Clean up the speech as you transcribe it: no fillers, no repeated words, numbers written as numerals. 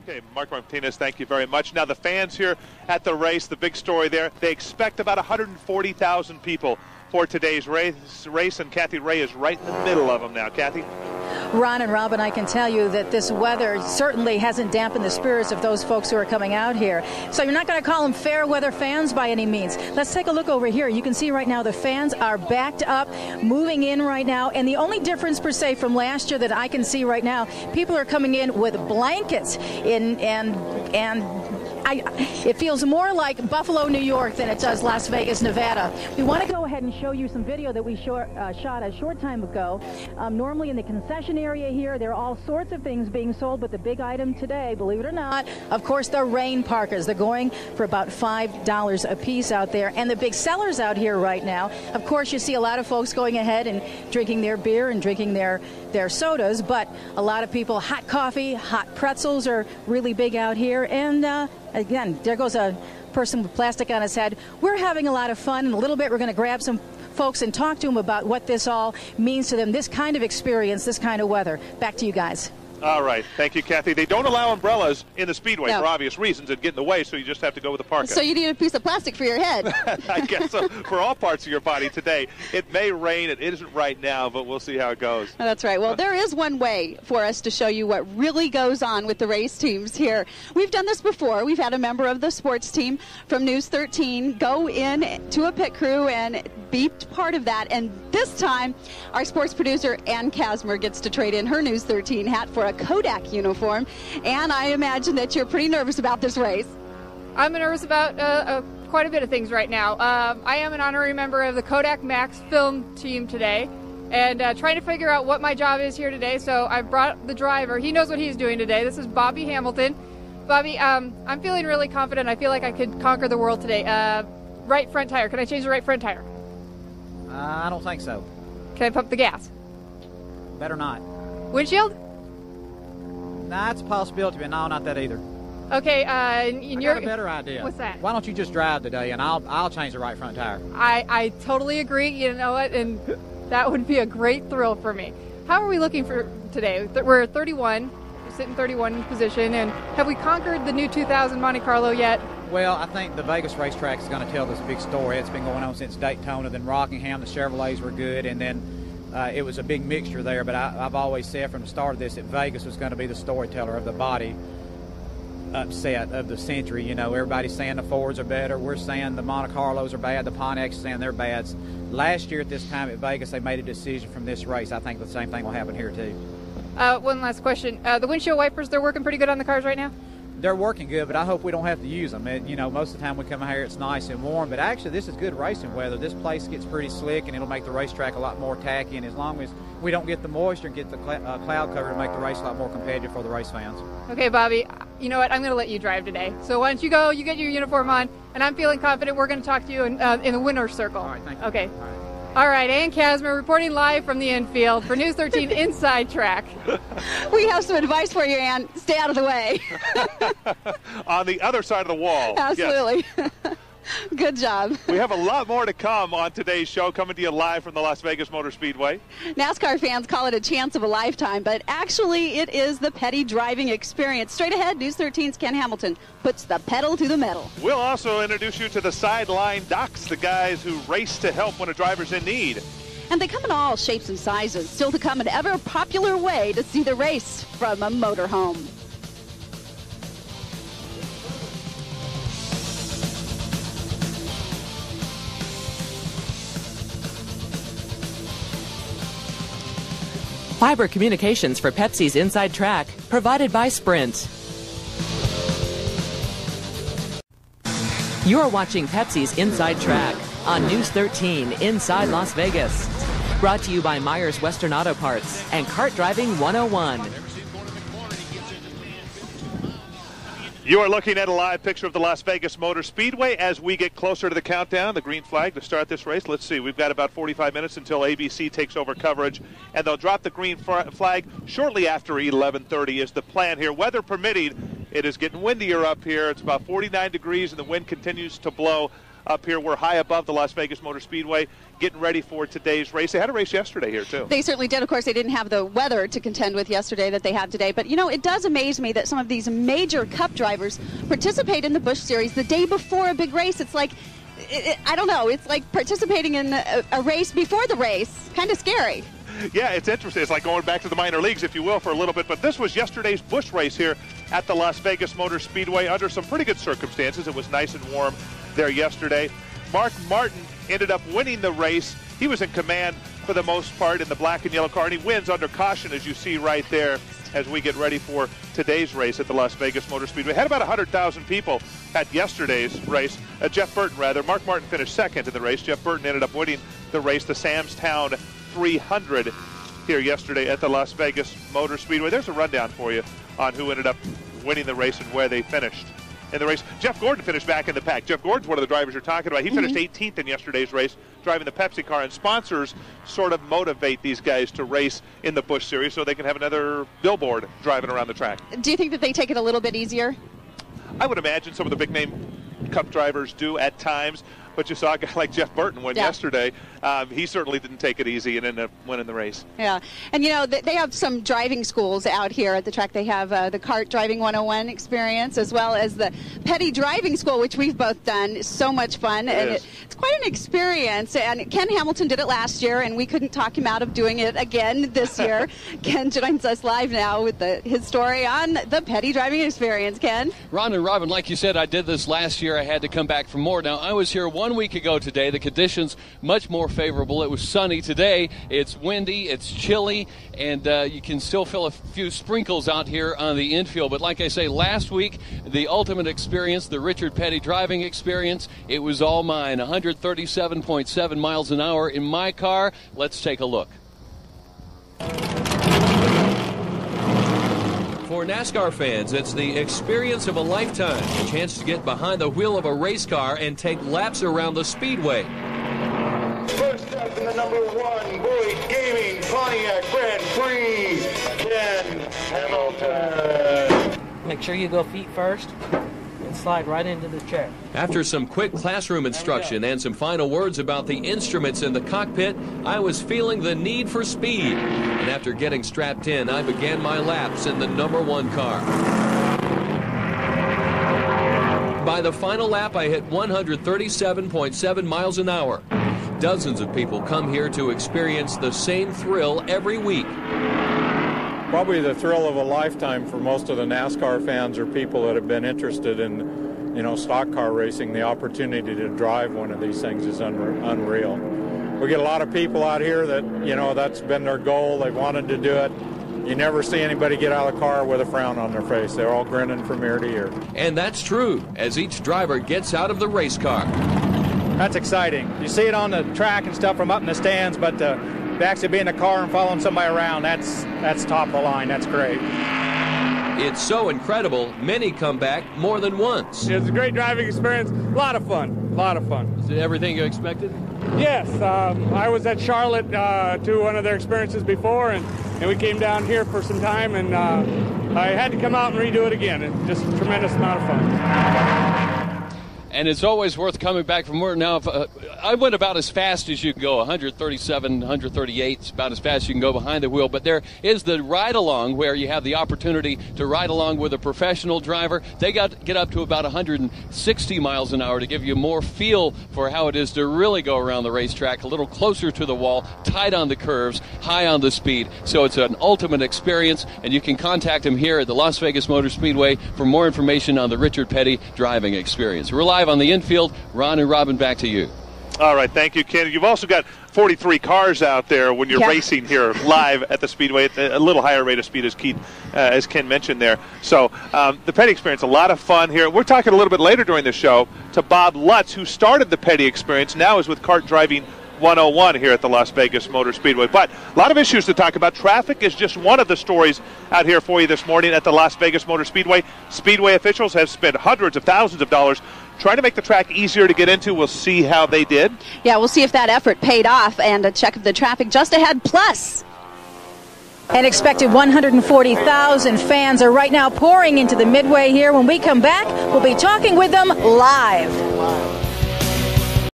Okay, Mark Martinez, thank you very much. Now, the fans here at the race, the big story there, they expect about 140,000 people for today's race, and Cathy Ray is right in the middle of them now. Cathy? Ron and Robin, I can tell you that this weather certainly hasn't dampened the spirits of those folks who are coming out here. So you're not going to call them fair weather fans by any means. Let's take a look over here. You can see right now the fans are backed up, moving in right now. And the only difference per se from last year that I can see right now, people are coming in with blankets it feels more like Buffalo, New York than it does Las Vegas, Nevada. We want to go ahead and show you some video that we shot a short time ago. Normally in the concession area here, there are all sorts of things being sold, but the big item today, believe it or not, of course, the rain parkas. They're going for about $5 a piece out there. And the big sellers out here right now, of course, you see a lot of folks going ahead and drinking their beer and drinking their sodas, but a lot of people, hot coffee, hot pretzels are really big out here. And again, there goes a person with plastic on his head. We're having a lot of fun. In a little bit, we're going to grab some folks and talk to them about what this all means to them, this kind of experience, this kind of weather. Back to you guys. All right. Thank you, Cathy. They don't allow umbrellas in the Speedway for obvious reasons. It'd get in the way, so you just have to go with the parka. So you need a piece of plastic for your head. I guess so. For all parts of your body today. It may rain. It isn't right now, but we'll see how it goes. That's right. Well, there is one way for us to show you what really goes on with the race teams here. We've done this before. We've had a member of the sports team from News 13 go in to a pit crew and be part of that. And this time, our sports producer, Ann Kazimer, gets to trade in her News 13 hat for a Kodak uniform. And I imagine that you're pretty nervous about this race. I'm nervous about quite a bit of things right now. I am an honorary member of the Kodak Max film team today, and trying to figure out what my job is here today. So I brought the driver. He knows what he's doing today. This is Bobby Hamilton. Bobby, I'm feeling really confident. I feel like I could conquer the world today. Right front tire. Can I change the right front tire? I don't think so. Can I pump the gas? Better not. Windshield? Nah, that's a possibility, but no, not that either. Okay, I got a better idea. What's that? Why don't you just drive today, and I'll change the right front tire. I totally agree. You know what? And that would be a great thrill for me. How are we looking for today? We're 31. We're sitting 31 position. And have we conquered the new 2000 Monte Carlo yet? Well, I think the Vegas racetrack is going to tell this big story. It's been going on since Daytona, then Rockingham. The Chevrolets were good, and then it was a big mixture there. But I've always said from the start of this that Vegas was going to be the storyteller of the body upset of the century. You know, everybody's saying the Fords are better. We're saying the Monte Carlos are bad. The Pontiacs are saying they're bad. Last year at this time at Vegas, they made a decision from this race. I think the same thing will happen here too. One last question. The windshield wipers, they're working pretty good on the cars right now? They're working good, but I hope we don't have to use them. You know, most of the time we come out here, it's nice and warm, but actually this is good racing weather. This place gets pretty slick, and it'll make the racetrack a lot more tacky, and as long as we don't get the moisture and get the cloud cover, it'll make the race a lot more competitive for the race fans. Okay, Bobby, you know what? I'm going to let you drive today. So why don't you go, you get your uniform on, and I'm feeling confident we're going to talk to you in the winner's circle. All right, thank you. Okay. All right, Ann Kazimer reporting live from the infield for News 13 Inside Track. We have some advice for you, Ann. Stay out of the way. On the other side of the wall. Absolutely. Yes. Good job. We have a lot more to come on today's show, coming to you live from the Las Vegas Motor Speedway. NASCAR fans call it a chance of a lifetime, but actually it is the petty driving experience. Straight ahead, News 13's Ken Hamilton puts the pedal to the metal. We'll also introduce you to the sideline docs, the guys who race to help when a driver's in need. And they come in all shapes and sizes. Still to come, an ever-popular way to see the race from a motorhome. Fiber communications for Pepsi's Inside Track, provided by Sprint. You're watching Pepsi's Inside Track on News 13 Inside Las Vegas. Brought to you by Myers Western Auto Parts and Kart Driving 101. You are looking at a live picture of the Las Vegas Motor Speedway as we get closer to the countdown, the green flag to start this race. Let's see, we've got about 45 minutes until ABC takes over coverage, and they'll drop the green flag shortly after 11:30 is the plan here. Weather permitting, it is getting windier up here. It's about 49 degrees, and the wind continues to blow up here. We're high above the Las Vegas Motor Speedway, getting ready for today's race. They had a race yesterday here, too. They certainly did. Of course, they didn't have the weather to contend with yesterday that they have today. But, you know, it does amaze me that some of these major Cup drivers participate in the Busch Series the day before a big race. It's like, I don't know, it's like participating in a race before the race. Kind of scary. Yeah, it's interesting. It's like going back to the minor leagues, if you will, for a little bit. But this was yesterday's Busch race here at the Las Vegas Motor Speedway under some pretty good circumstances. It was nice and warm there yesterday. Mark Martin ended up winning the race. He was in command for the most part in the black and yellow car, and he wins under caution, as you see right there, as we get ready for today's race at the Las Vegas Motor Speedway. Had about 100,000 people at yesterday's race. Jeff Burton, rather. Mark Martin finished second in the race. Jeff Burton ended up winning the race, the Samstown 300 here yesterday at the Las Vegas Motor Speedway. There's a rundown for you on who ended up winning the race and where they finished in the race. Jeff Gordon finished back in the pack. Jeff Gordon's one of the drivers you're talking about. He finished 18th in yesterday's race, driving the Pepsi car, and sponsors sort of motivate these guys to race in the Busch Series so they can have another billboard driving around the track. Do you think that they take it a little bit easier? I would imagine some of the big-name Cup drivers do at times, but you saw a guy like Jeff Burton win yesterday. He certainly didn't take it easy and ended up winning the race. Yeah, and you know, they have some driving schools out here at the track. They have the Kart Driving 101 experience, as well as the Petty Driving School, which we've both done. It's so much fun, and it's quite an experience. And Ken Hamilton did it last year, and we couldn't talk him out of doing it again this year. Ken joins us live now with his story on the Petty Driving experience. Ken? Ron and Robin, like you said, I did this last year. I had to come back for more. Now, I was here 1 week ago today. The conditions much more favorable. It was sunny. Today it's windy, it's chilly, and you can still feel a few sprinkles out here on the infield. But like I say, last week, the ultimate experience, the Richard Petty driving experience, it was all mine. 137.7 miles an hour in my car. Let's take a look. For NASCAR fans, it's the experience of a lifetime. A chance to get behind the wheel of a race car and take laps around the speedway. First up in the #1 Boyd Gaming Pontiac Grand Prix, Ken Hamilton. Make sure you go feet first and slide right into the chair. After some quick classroom instruction and some final words about the instruments in the cockpit, I was feeling the need for speed. And after getting strapped in, I began my laps in the #1 car. By the final lap, I hit 137.7 miles an hour. Dozens of people come here to experience the same thrill every week. Probably the thrill of a lifetime for most of the NASCAR fans or people that have been interested in, you know, stock car racing. The opportunity to drive one of these things is unreal. We get a lot of people out here that, you know, that's been their goal. They've wanted to do it. You never see anybody get out of the car with a frown on their face. They're all grinning from ear to ear. And that's true as each driver gets out of the race car. That's exciting. You see it on the track and stuff from up in the stands, but to actually be in the car and following somebody around, that's top of the line. That's great. It's so incredible, many come back more than once. It was a great driving experience. A lot of fun. A lot of fun. Is it everything you expected? Yes. I was at Charlotte to one of their experiences before, and we came down here for some time, and I had to come out and redo it again. It's just a tremendous amount of fun. And it's always worth coming back for more. Now, I went about as fast as you can go, 137, 138, it's about as fast as you can go behind the wheel. But there is the ride-along where you have the opportunity to ride along with a professional driver. They get up to about 160 miles an hour to give you more feel for how it is to really go around the racetrack, a little closer to the wall, tight on the curves, high on the speed. So it's an ultimate experience, and you can contact them here at the Las Vegas Motor Speedway for more information on the Richard Petty driving experience. We're live on the infield. Ron and Robin, back to you. All right, thank you, Ken. You've also got 43 cars out there when you're racing here live at the Speedway at a little higher rate of speed, as Ken mentioned there. So the Petty experience, a lot of fun here. We're talking a little bit later during the show to Bob Lutz, who started the Petty experience, now is with Kart Driving 101 here at the Las Vegas Motor Speedway. But a lot of issues to talk about. Traffic is just one of the stories out here for you this morning at the Las Vegas Motor Speedway. Speedway officials have spent hundreds of thousands of dollars trying to make the track easier to get into. We'll see how they did. Yeah, we'll see if that effort paid off, and a check of the traffic just ahead. Plus, an expected 140,000 fans are right now pouring into the midway here. When we come back, we'll be talking with them live.